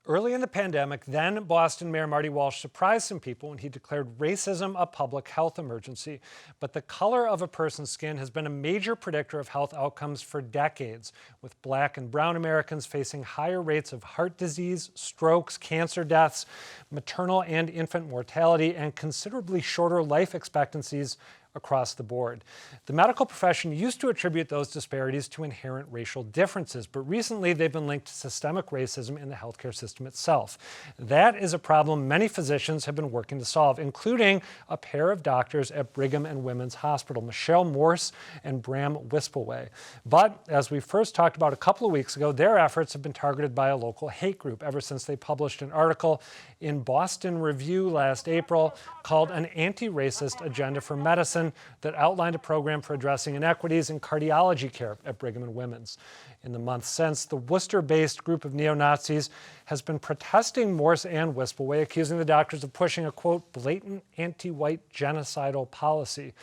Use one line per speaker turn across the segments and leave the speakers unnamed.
Early in the pandemic, then Boston Mayor Marty Walsh surprised some people when he declared racism a public health emergency. But the color of a person's skin has been a major predictor of health outcomes for decades, with Black and brown Americans facing higher rates of heart disease, strokes, cancer deaths, maternal and infant mortality, and considerably shorter life expectancies across the board. The medical profession used to attribute those disparities to inherent racial differences, but recently they've been linked to systemic racism in the healthcare system itself. That is a problem many physicians have been working to solve, including a pair of doctors at Brigham and Women's Hospital, Michelle Morse and Bram Whisperway. But as we first talked about a couple of weeks ago, their efforts have been targeted by a local hate group ever since they published an article in Boston Review last April called An Anti-Racist Agenda for Medicine that outlined a program for addressing inequities in cardiology care at Brigham and Women's. In the months since, the Worcester-based group of neo-Nazis has been protesting Morse and Whisperway, accusing the doctors of pushing a, quote, blatant anti-white genocidal policy.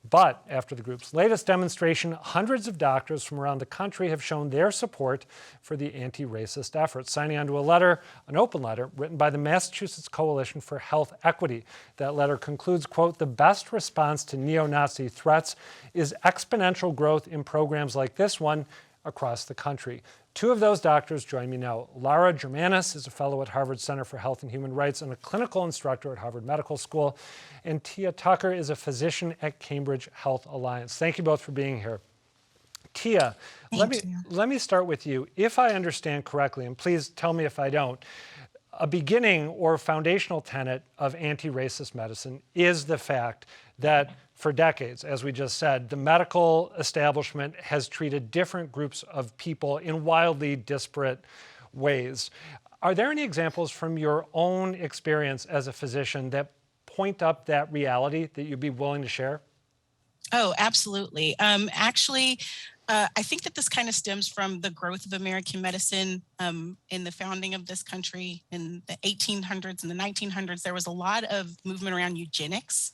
But after the group's latest demonstration, hundreds of doctors from around the country have shown their support for the anti-racist efforts, signing onto a letter, an open letter, written by the Massachusetts Coalition for Health Equity. That letter concludes, quote, the best response to neo-Nazi threats is exponential growth in programs like this one across the country. Two of those doctors join me now. Lara Jirmanus is a fellow at Harvard Center for Health and Human Rights and a clinical instructor at Harvard Medical School. And Tia Tucker is a physician at Cambridge Health Alliance. Thank you both for being here. Tia, let me start with you. If I understand correctly, and please tell me if I don't, a beginning or foundational tenet of anti-racist medicine is the fact that for decades, as we just said, the medical establishment has treated different groups of people in wildly disparate ways. Are there any examples from your own experience as a physician that point up that reality that you'd be willing to share?
Oh, absolutely. I think that this kind of stems from the growth of American medicine in the founding of this country in the 1800s and the 1900s. There was a lot of movement around eugenics,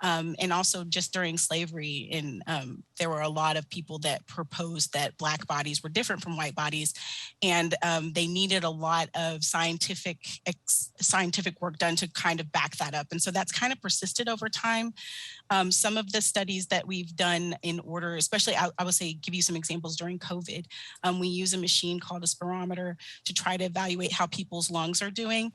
and also just during slavery. And there were a lot of people that proposed that Black bodies were different from white bodies, and they needed a lot of scientific work done to kind of back that up. And so that's kind of persisted over time. Some of the studies that we've done in order, especially I would say, give you some examples during COVID. We use a machine called a spirometer to try to evaluate how people's lungs are doing.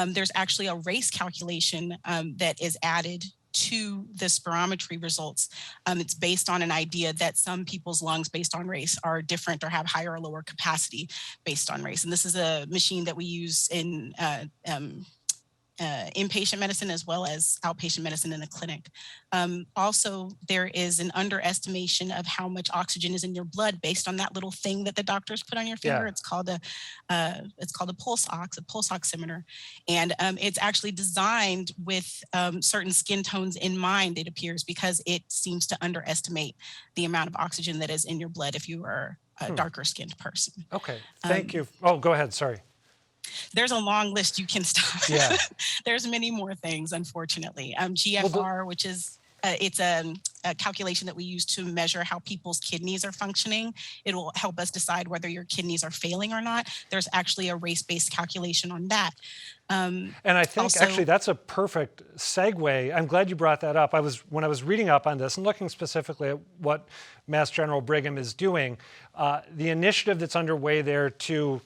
There's actually a race calculation that is added to the spirometry results. It's based on an idea that some people's lungs based on race are different or have higher or lower capacity based on race. And this is a machine that we use in inpatient medicine as well as outpatient medicine in the clinic. Also, there is an underestimation of how much oxygen is in your blood based on that little thing that the doctors put on your finger. Yeah. It's called a pulse oximeter, and it's actually designed with certain skin tones in mind. It appears because it seems to underestimate the amount of oxygen that is in your blood if you are a darker skinned person.
Okay, thank you. Oh, go ahead. Sorry.
There's a long list you can stop.
Yeah.
There's many more things, unfortunately. GFR, which is it's a calculation that we use to measure how people's kidneys are functioning. It will help us decide whether your kidneys are failing or not. There's actually a race-based calculation on that.
And I think actually that's a perfect segue. I'm glad you brought that up. When I was reading up on this and looking specifically at what Mass General Brigham is doing, the initiative that's underway there to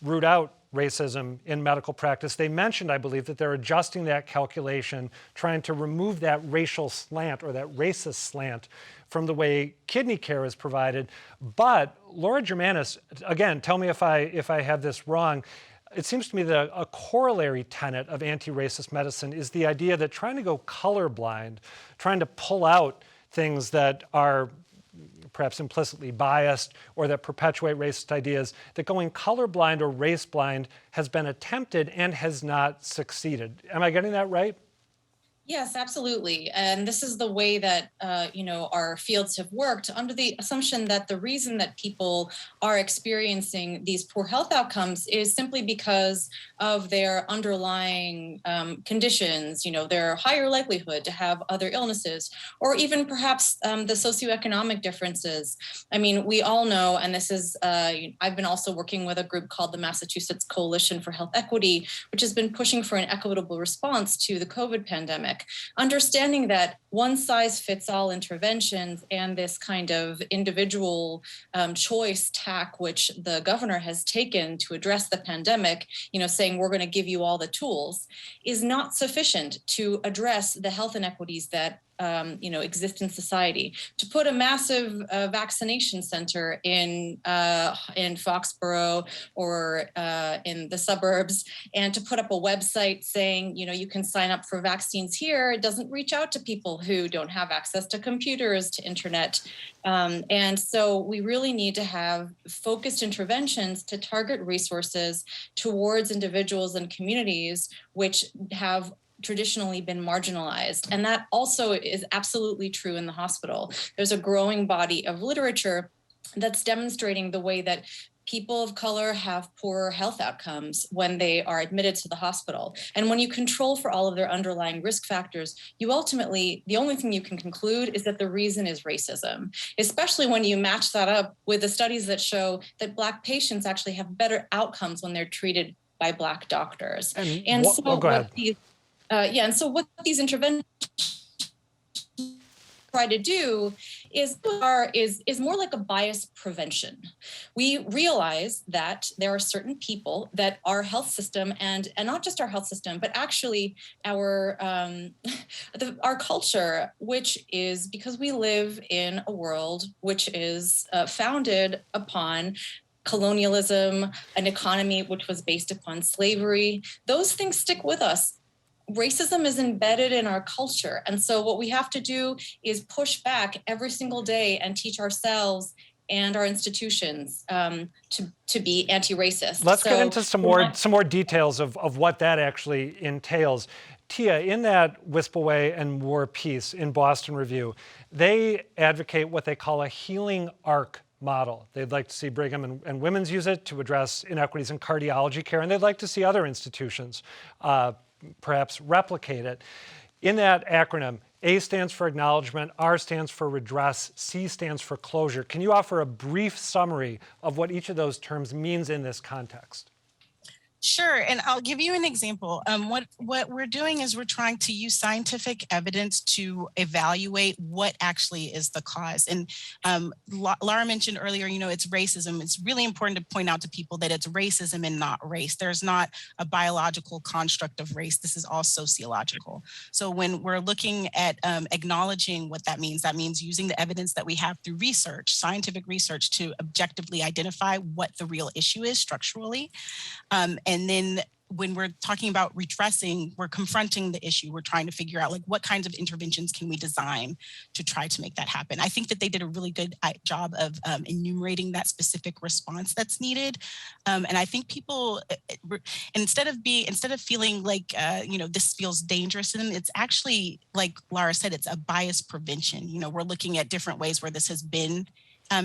root out racism in medical practice. They mentioned, I believe, that they're adjusting that calculation, trying to remove that racial slant or that racist slant from the way kidney care is provided. But Lara Jirmanus, again, tell me if I have this wrong. It seems to me that a corollary tenet of anti-racist medicine is the idea that trying to go colorblind, trying to pull out things that are perhaps implicitly biased or that perpetuate racist ideas, that going colorblind or race blind has been attempted and has not succeeded. Am I getting that right?
Yes, absolutely. And this is the way that, our fields have worked under the assumption that the reason that people are experiencing these poor health outcomes is simply because of their underlying conditions, their higher likelihood to have other illnesses, or even perhaps the socioeconomic differences. I mean, we all know, and this is, I've been also working with a group called the Massachusetts Coalition for Health Equity, which has been pushing for an equitable response to the COVID pandemic. Understanding that one size fits all interventions and this kind of individual choice tack, which the governor has taken to address the pandemic, saying we're going to give you all the tools, is not sufficient to address the health inequities that exist in society. To put a massive vaccination center in Foxborough or in the suburbs, and to put up a website saying, you can sign up for vaccines here, it doesn't reach out to people who don't have access to computers, to internet. And so we really need to have focused interventions to target resources towards individuals and communities which have traditionally been marginalized. And that also is absolutely true in the hospital. There's a growing body of literature that's demonstrating the way that people of color have poorer health outcomes when they are admitted to the hospital. And when you control for all of their underlying risk factors, you ultimately, the only thing you can conclude is that the reason is racism, especially when you match that up with the studies that show that Black patients actually have better outcomes when they're treated by Black doctors. And so what these interventions try to do is more like a bias prevention. We realize that there are certain people that our health system and not just our health system, but actually our culture, which is because we live in a world which is founded upon colonialism, an economy which was based upon slavery. Those things stick with us. Racism is embedded in our culture. And so what we have to do is push back every single day and teach ourselves and our institutions to be anti-racist.
Let's get into some more details of what that actually entails. Tia, in that Whisperway and War piece in Boston Review, they advocate what they call a healing arc model. They'd like to see Brigham and Women's use it to address inequities in cardiology care, and they'd like to see other institutions perhaps replicate it. In that acronym, A stands for acknowledgement, R stands for redress, C stands for closure. Can you offer a brief summary of what each of those terms means in this context?
Sure, and I'll give you an example. What we're doing is we're trying to use scientific evidence to evaluate what actually is the cause. And Lara mentioned earlier, it's racism. It's really important to point out to people that it's racism and not race. There's not a biological construct of race. This is all sociological. So when we're looking at acknowledging what that means using the evidence that we have through research, scientific research, to objectively identify what the real issue is structurally. And then when we're talking about redressing, we're confronting the issue. We're trying to figure out what kinds of interventions can we design to try to make that happen. I think that they did a really good job of enumerating that specific response that's needed. And I think people, instead of feeling like, this feels dangerous, and it's actually, like Lara said, it's a bias prevention. We're looking at different ways where this has been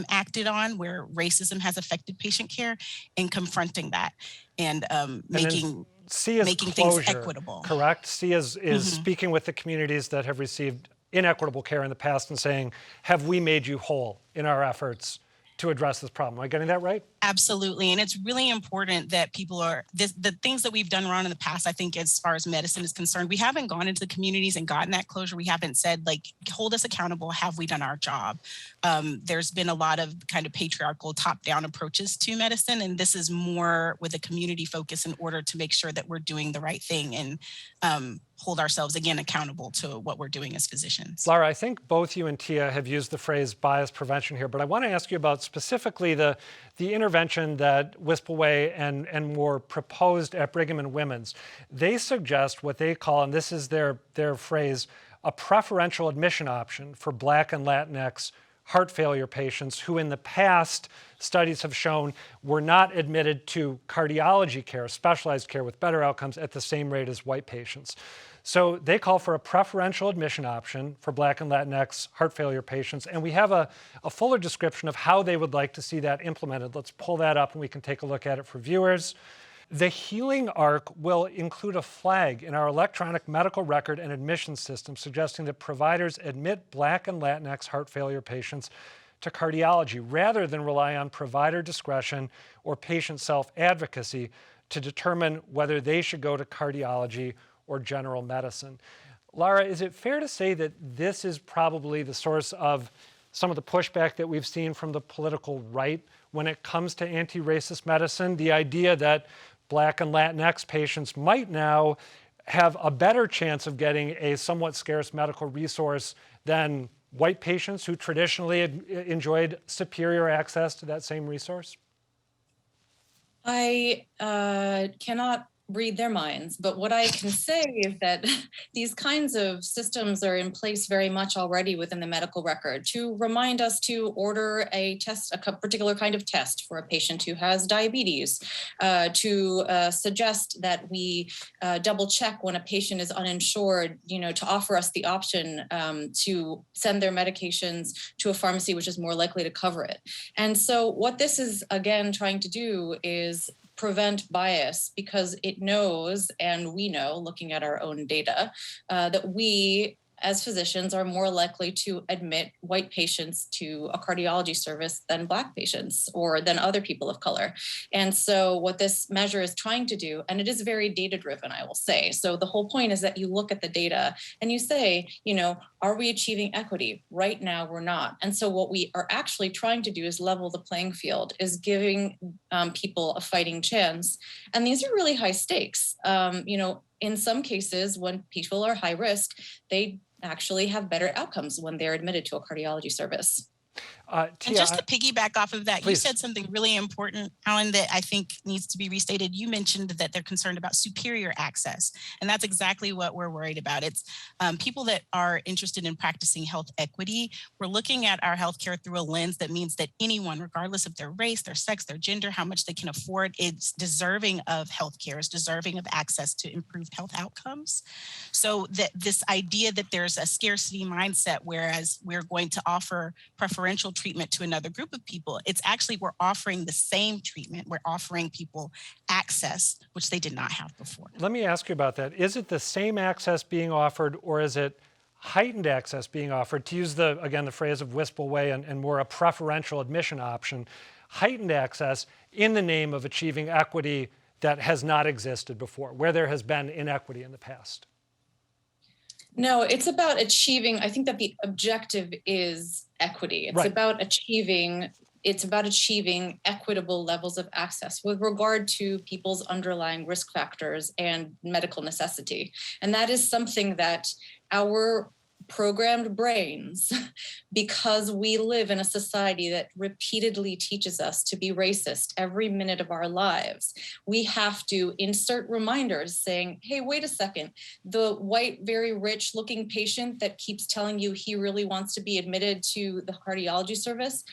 acted on, where racism has affected patient care, and confronting that and making things equitable.
Correct? C is speaking with the communities that have received inequitable care in the past and saying, have we made you whole in our efforts to address this problem? Am I getting that right?
Absolutely. And it's really important that people the things that we've done wrong in the past, I think, as far as medicine is concerned, we haven't gone into the communities and gotten that closure. We haven't said, hold us accountable. Have we done our job? There's been a lot of kind of patriarchal top-down approaches to medicine. And this is more with a community focus in order to make sure that we're doing the right thing and hold ourselves, again, accountable to what we're doing as physicians.
Lara, I think both you and Tia have used the phrase bias prevention here, but I want to ask you about specifically the intervention that Whisperway and Moore proposed at Brigham and Women's. They suggest what they call, and this is their phrase, a preferential admission option for Black and Latinx heart failure patients who in the past studies have shown were not admitted to cardiology care, specialized care with better outcomes at the same rate as white patients. So they call for a preferential admission option for Black and Latinx heart failure patients, and we have a fuller description of how they would like to see that implemented. Let's pull that up and we can take a look at it for viewers. The healing arc will include a flag in our electronic medical record and admission system suggesting that providers admit Black and Latinx heart failure patients to cardiology rather than rely on provider discretion or patient self-advocacy to determine whether they should go to cardiology or general medicine. Lara, is it fair to say that this is probably the source of some of the pushback that we've seen from the political right when it comes to anti-racist medicine? The idea that Black and Latinx patients might now have a better chance of getting a somewhat scarce medical resource than white patients who traditionally enjoyed superior access to that same resource?
I cannot read their minds, but what I can say is that these kinds of systems are in place very much already within the medical record to remind us to order a test, a particular kind of test for a patient who has diabetes, to suggest that we double check when a patient is uninsured, to offer us the option to send their medications to a pharmacy which is more likely to cover it. And so what this is again trying to do is prevent bias, because it knows, and we know, looking at our own data, that we as physicians are more likely to admit white patients to a cardiology service than Black patients or than other people of color. And so what this measure is trying to do, and it is very data driven, I will say. So the whole point is that you look at the data and you say, are we achieving equity? Right now, we're not. And so what we are actually trying to do is level the playing field, is giving people a fighting chance. And these are really high stakes. In some cases, when people are high risk, they actually have better outcomes when they're admitted to a cardiology service.
And just to piggyback off of that,
please.
You said something really important, Alan, that I think needs to be restated. You mentioned that they're concerned about superior access, and that's exactly what we're worried about. It's people that are interested in practicing health equity. We're looking at our healthcare through a lens that means that anyone, regardless of their race, their sex, their gender, how much they can afford, is deserving of healthcare, is deserving of access to improved health outcomes. So that this idea that there's a scarcity mindset, whereas we're going to offer preferential treatment to another group of people, it's actually we're offering the same treatment. We're offering people access, which they did not have before.
Let me ask you about that. Is it the same access being offered, or is it heightened access being offered? To use the phrase of Whisperway and more a preferential admission option, heightened access in the name of achieving equity that has not existed before, where there has been inequity in the past?
No, it's about achieving, I think that the objective is equity. It's
right.
about achieving equitable levels of access with regard to people's underlying risk factors and medical necessity. And that is something that our programmed brains, because we live in a society that repeatedly teaches us to be racist every minute of our lives, we have to insert reminders saying, hey, wait a second, the white, very rich looking patient that keeps telling you he really wants to be admitted to the cardiology service,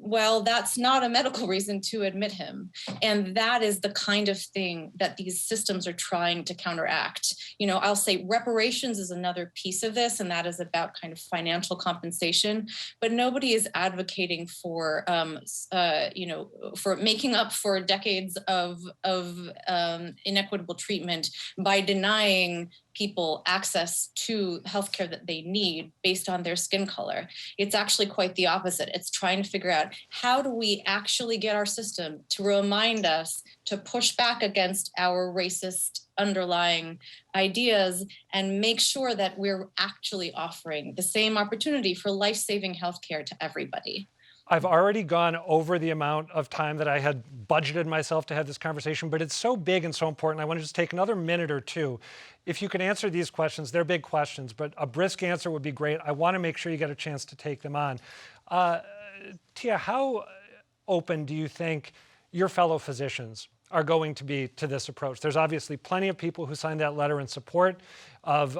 well, that's not a medical reason to admit him. And that is the kind of thing that these systems are trying to counteract. I'll say reparations is another piece of this, and that is about kind of financial compensation. But nobody is advocating for, for making up for decades of inequitable treatment by denying people access to healthcare that they need based on their skin color. It's actually quite the opposite. It's trying to figure out, how do we actually get our system to remind us to push back against our racist underlying ideas and make sure that we're actually offering the same opportunity for life-saving healthcare to everybody.
I've already gone over the amount of time that I had budgeted myself to have this conversation, but it's so big and so important. I want to just take another minute or two. If you can answer these questions, they're big questions, but a brisk answer would be great. I want to make sure you get a chance to take them on. Tia, how open do you think your fellow physicians are going to be to this approach? There's obviously plenty of people who signed that letter in support of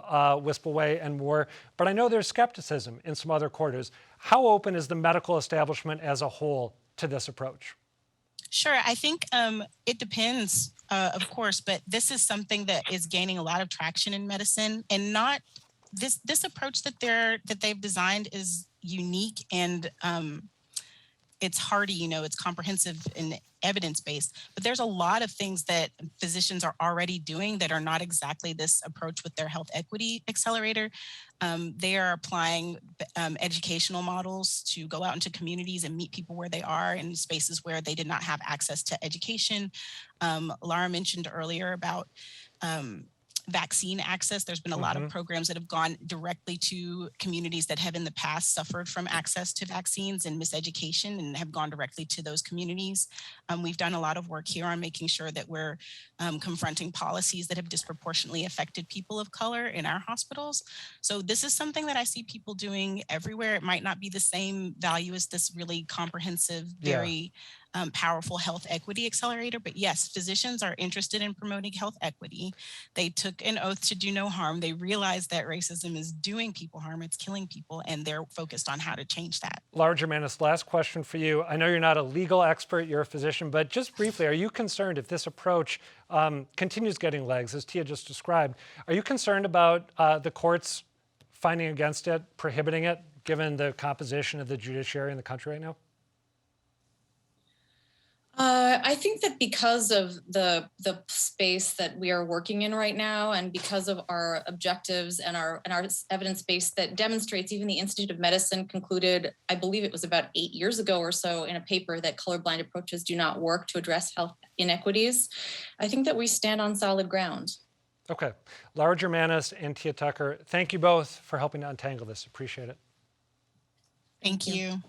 Whisperway and more, but I know there's skepticism in some other quarters. How open is the medical establishment as a whole to this approach?
Sure. I think it depends, of course, but this is something that is gaining a lot of traction in medicine, and not this approach that they've designed is unique, and it's hardy, it's comprehensive and evidence-based, but there's a lot of things that physicians are already doing that are not exactly this approach with their health equity accelerator. They are applying educational models to go out into communities and meet people where they are in spaces where they did not have access to education. Lara mentioned earlier about vaccine access. There's been a lot of programs that have gone directly to communities that have in the past suffered from access to vaccines and miseducation, and have gone directly to those communities. We've done a lot of work here on making sure that we're confronting policies that have disproportionately affected people of color in our hospitals. So this is something that I see people doing everywhere. It might not be the same value as this really comprehensive, very powerful health equity accelerator. But yes, physicians are interested in promoting health equity. They took an oath to do no harm. They realize that racism is doing people harm, it's killing people, and they're focused on how to change that.
Lara Jirmanus, last question for you. I know you're not a legal expert, you're a physician, but just briefly, are you concerned if this approach continues getting legs, as Tia just described? Are you concerned about the courts fighting against it, prohibiting it, given the composition of the judiciary in the country right now?
I think that because of the space that we are working in right now, and because of our objectives and our evidence base that demonstrates, even the Institute of Medicine concluded, I believe it was about 8 years ago or so, in a paper that colorblind approaches do not work to address health inequities, I think that we stand on solid ground.
Okay. Lara Jirmanus and Tia Tucker, thank you both for helping to untangle this. Appreciate it.
Thank you.